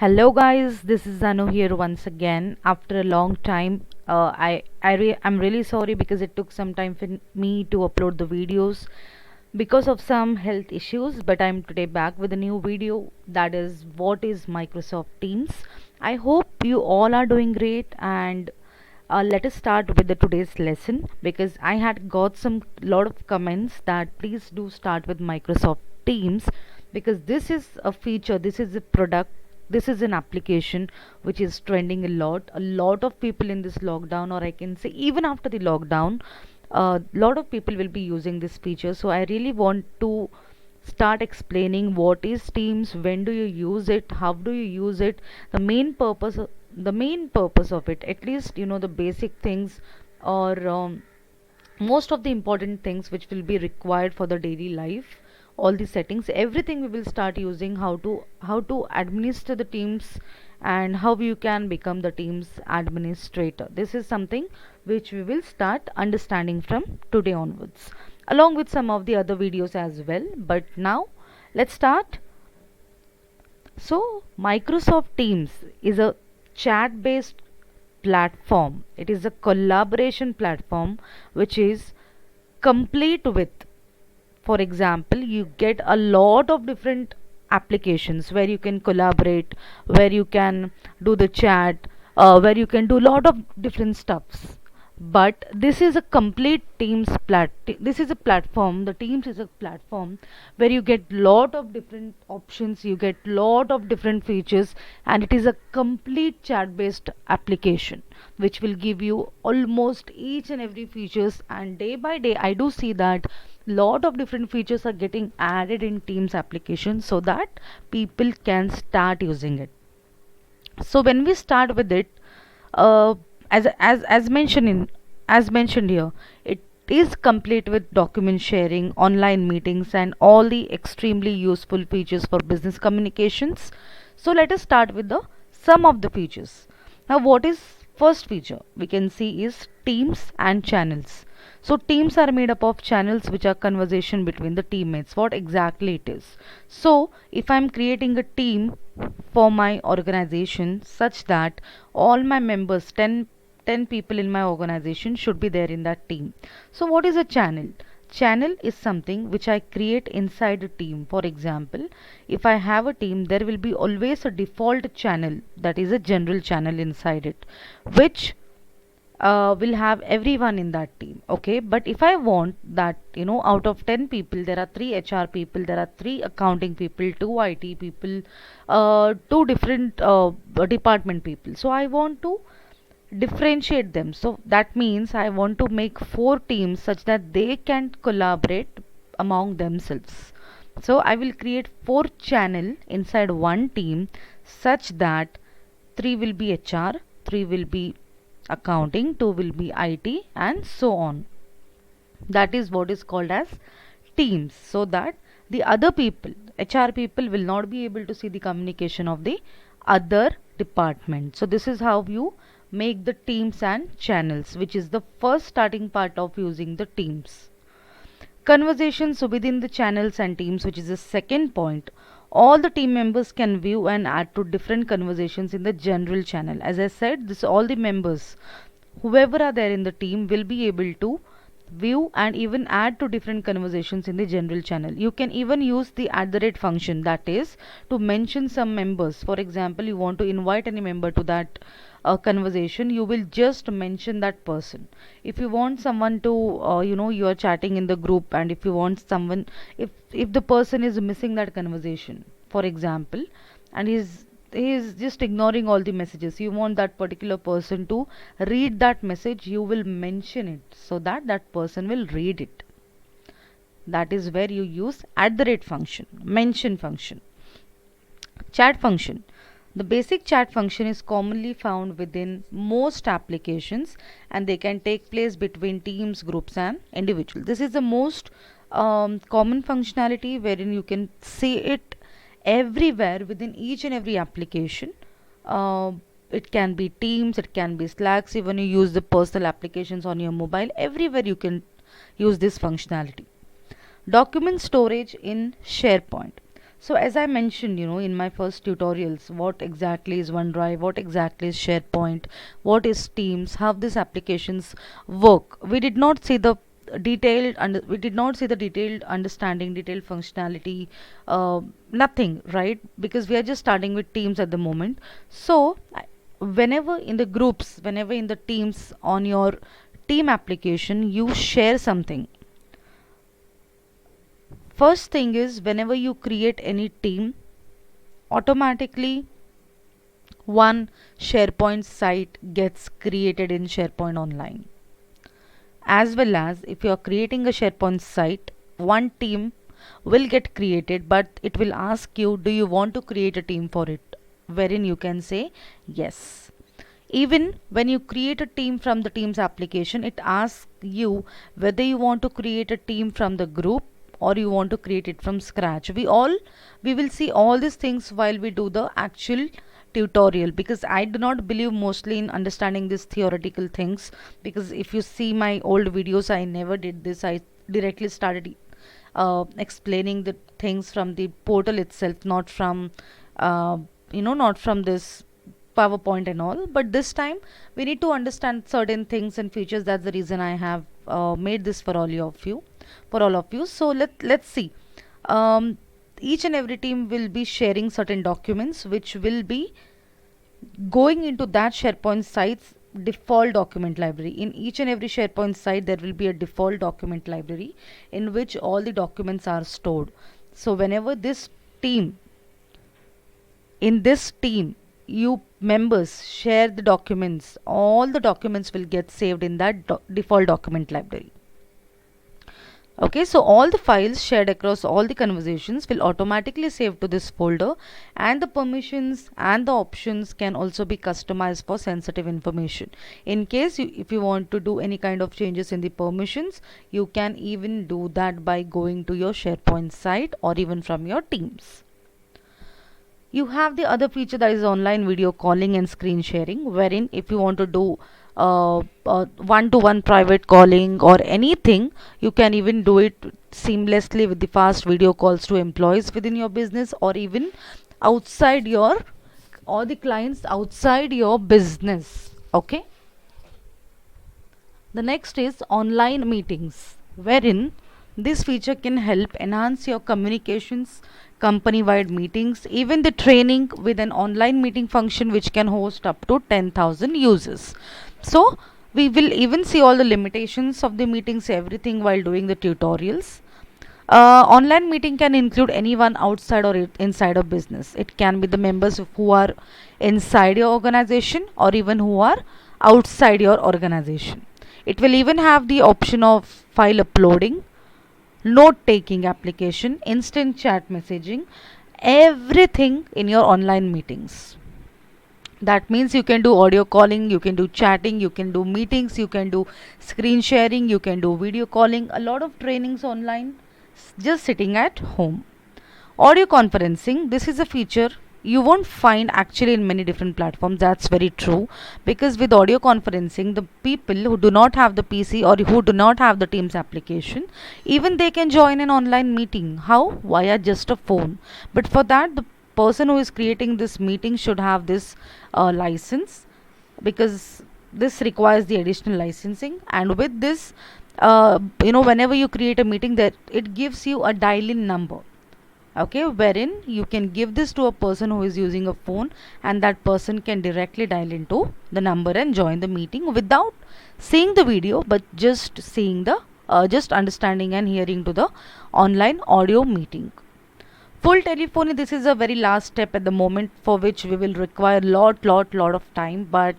Hello guys, this is Anu here once again after a long time. I'm really sorry because it took some time for me to upload the videos because of some health issues, but I'm today back with a new video, that is what is Microsoft Teams. I hope you all are doing great, and let us start with the today's lesson because I had got some lot of comments that please do start with Microsoft Teams because this is a feature, this is a product, this is an application which is trending a lot. A lot of people in this lockdown, or I can say even after the lockdown, a lot of people will be using this feature. So I really want to start explaining what is Teams, when do you use it, how do you use it, the main purpose of it, at least you know the basic things, or most of the important things which will be required for the daily life, all the settings, everything we will start using, how to administer the Teams, and how you can become the Teams administrator. This is something which we will start understanding from today onwards, along with some of the other videos as well. But now let's start. So Microsoft Teams is a chat based platform. It is a collaboration platform which is complete with, for example, you get a lot of different applications where you can collaborate, where you can do the chat, where you can do a lot of different stuffs. But this is a complete this is a platform, the Teams is a platform where you get lot of different options, you get lot of different features, and it is a complete chat based application which will give you almost each and every features. And day by day I do see that lot of different features are getting added in Teams application so that people can start using it. So when we start with it, uh, as mentioned here, it is complete with document sharing, online meetings, and all the extremely useful features for business communications. So let us start with the some of the features. Now, what is first feature we can see is Teams and channels. So teams are made up of channels which are conversation between the teammates. What exactly it is? So if I'm creating a team for my organization such that all my members, 10 people in my organization should be there in that team. So what is a channel? Channel is something which I create inside a team. For example, if I have a team, there will be always a default channel, that is a general channel inside it, which will have everyone in that team. Okay, but if I want that, you know, out of 10 people there are 3 HR people, there are 3 accounting people, 2 IT people, 2 different department people, so I want to differentiate them. So that means I want to make 4 teams such that they can collaborate among themselves. So I will create 4 channel inside one team such that 3 will be HR, 3 will be accounting, 2 will be IT, and so on. That is what is called as teams, so that the other people, HR people, will not be able to see the communication of the other department. So this is how you make the teams and channels, which is the first starting part of using the Teams. Conversations within the channels and teams, which is the second point. All the team members can view and add to different conversations in the general channel. As I said, this all the members, whoever are there in the team, will be able to view and even add to different conversations in the general channel. You can even use the function, that is to mention some members. For example, you want to invite any member to that conversation, you will just mention that person. If you want someone to you know, you are chatting in the group, and if you want someone, if the person is missing that conversation, for example, and he is just ignoring all the messages, you want that particular person to read that message, you will mention it so that that person will read it. That is where you use function, mention function. Chat function. The basic chat function is commonly found within most applications, and they can take place between teams, groups, and individuals. This is the most common functionality wherein you can see it everywhere within each and every application. It can be Teams, it can be Slacks, even you use the personal applications on your mobile, everywhere you can use this functionality. Document storage in SharePoint. So as I mentioned, in my first tutorials, what exactly is OneDrive, what exactly is SharePoint, what is Teams, how these applications work. We did not see the detailed understanding, detailed functionality, nothing, right? Because we are just starting with Teams at the moment. So whenever in the groups, whenever in the teams on your team application, you share something. First thing is, whenever you create any team, automatically one SharePoint site gets created in SharePoint Online. As well as if you are creating a SharePoint site, one team will get created, but it will ask you, do you want to create a team for it? Wherein you can say yes. Even when you create a team from the Teams application, it asks you whether you want to create a team from the group or you want to create it from scratch. We will see all these things while we do the actual tutorial, because I do not believe mostly in understanding these theoretical things, because if you see my old videos, I never did this. I directly started explaining the things from the portal itself, not from not from this PowerPoint and all. But this time we need to understand certain things and features. That's the reason I have made this for all of you. So let's see. um, each and every team will be sharing certain documents which will be going into that SharePoint site's default document library. In each and every SharePoint site, there will be a default document library in which all the documents are stored. So whenever in this team, you members share the documents, all the documents will get saved in that default document library. Okay, so all the files shared across all the conversations will automatically save to this folder, and the permissions and the options can also be customized for sensitive information. In case if you want to do any kind of changes in the permissions, you can even do that by going to your SharePoint site or even from your Teams. You have the other feature, that is online video calling and screen sharing, wherein if you want to do one-to-one private calling or anything, you can even do it seamlessly with the fast video calls to employees within your business, or even outside your or the clients outside your business. Okay, the next is online meetings, wherein this feature can help enhance your communications, company wide meetings, even the training with an online meeting function which can host up to 10,000 users. So, we will even see all the limitations of the meetings, everything while doing the tutorials. Online meeting can include anyone outside or inside a business. It can be the members who are inside your organization or even who are outside your organization. It will even have the option of file uploading, note taking application, instant chat messaging, everything in your online meetings. That means you can do audio calling, you can do chatting, you can do meetings, you can do screen sharing, you can do video calling, a lot of trainings online just sitting at home. Audio conferencing, this is a feature you won't find actually in many different platforms. That's very true, because with audio conferencing, the people who do not have the PC or who do not have the Teams application, even they can join an online meeting. How? Via just a phone. But for that, the person who is creating this meeting should have this license, because this requires the additional licensing. And with this, whenever you create a meeting, that it gives you a dial-in number, okay, wherein you can give this to a person who is using a phone, and that person can directly dial into the number and join the meeting without seeing the video, but just seeing the just understanding and hearing to the online audio meeting. Full telephony, this is a very last step at the moment, for which we will require lot of time, but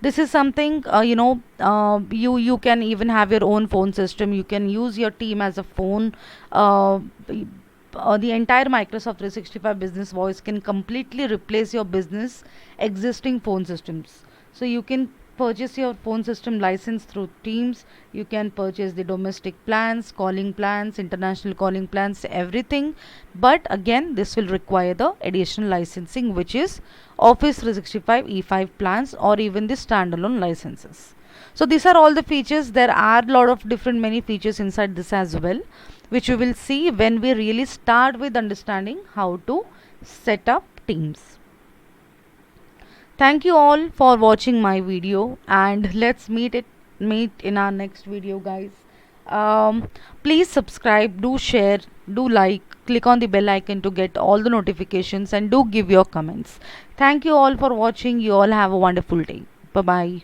this is something, you can even have your own phone system. You can use your team as a phone. The entire Microsoft 365 Business Voice can completely replace your business existing phone systems. So you can purchase your phone system license through Teams. You can purchase the domestic plans, calling plans, international calling plans, everything. But again, this will require the additional licensing, which is Office 365 E5 plans or even the standalone licenses. So these are all the features. There are a lot of different many features inside this as well. which we will see when we really start with understanding how to set up teams. Thank you all for watching my video, and let's meet in our next video, guys. Please subscribe, do share, do like, click on the bell icon to get all the notifications, and do give your comments. Thank you all for watching. You all have a wonderful day. Bye bye.